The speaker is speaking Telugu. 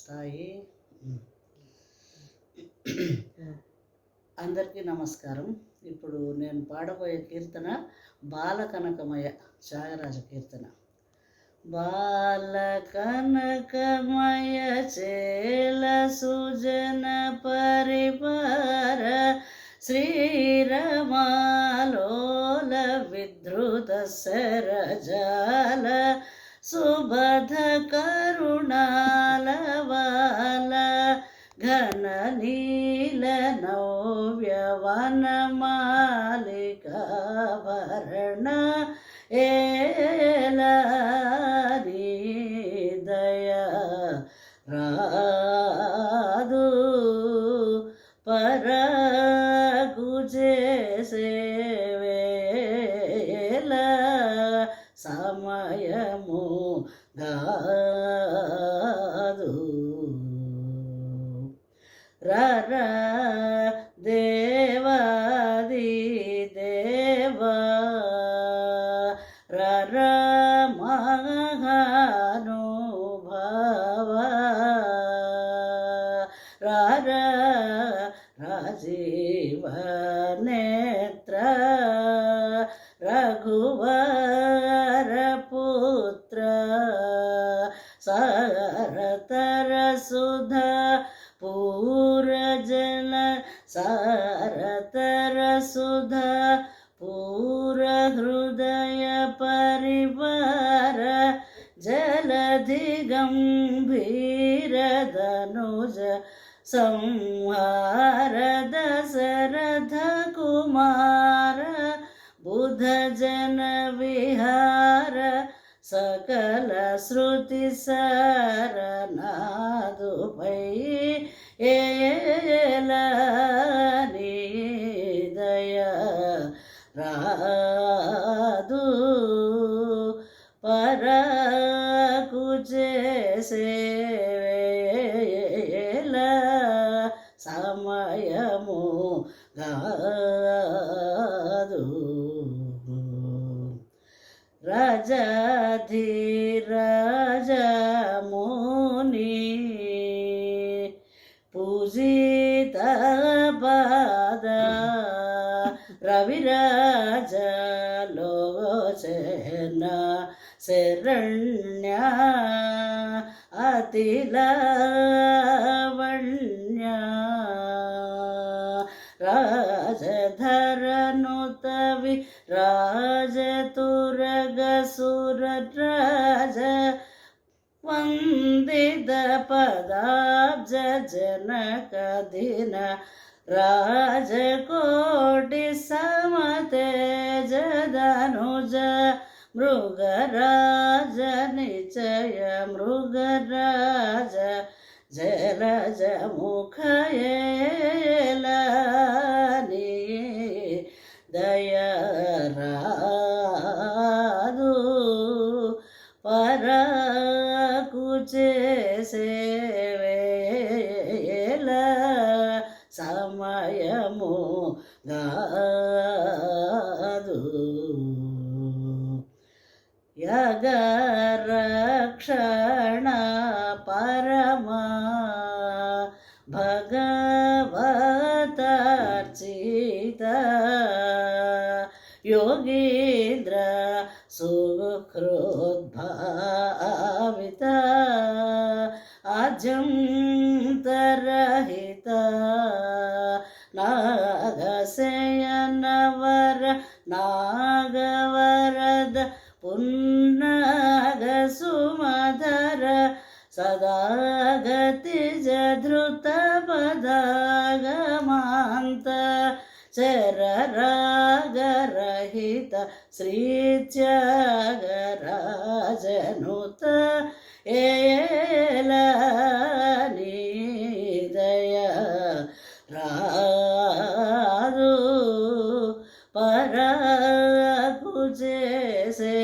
సాయి. అందరికీ నమస్కారం. ఇప్పుడు నేను పాడబోయే కీర్తన బాలకనకమయ త్యాగరాజ కీర్తన. బాలకనకమయ చేల సుజన పరివార శ్రీరమాలోల విధృత సరజాల సుబధ కరుణాలవాల ఘన నీల నవ్యవనమాలికాభరణ ఏలాని దయ రాదు పరగు చేసేవేల సమయము గాదు రర దేవాది దేవా రర మహానుభావ రర రాజీవ నేత్ర రఘువర పుత్ర సారతర సుధ పూరజల సారతర సుధ పూర హృదయ పరివార జలధి గంభీర ధనుజ సంహార దశరథ కుమార బుధ జన విహార సకల శృతి సరనాదుపై ఏలాని దయ రాదు పరకు చేసేవేల సమయము గాదు రాజాధిరాజముని పూజిత పాద రవిరాజలోచన శరణ్య అతిలావణ్య రాజధరనుతవి రాజతురగసురరాజ వందిత పదాబ్జ జనక దిన రాజకోటి సమతేజ ధనుజ మృగరాజ నిచయ మృగరాజ జలజ ముఖయేలాని దయ రాదు పరకు చేసేవేల సమయము గాదు యగరక్షణ పరమా భగవతార్చిత योगीन्द्र सुहृद्भावित आजंतरहित नागशयनवर नागवरद पुन्नाग सुमधर सदागतिज धृत पदागमान्त चररागरहित श्रीत्यागराजनुत ఏలాని దయ రాదు పరకు చేసే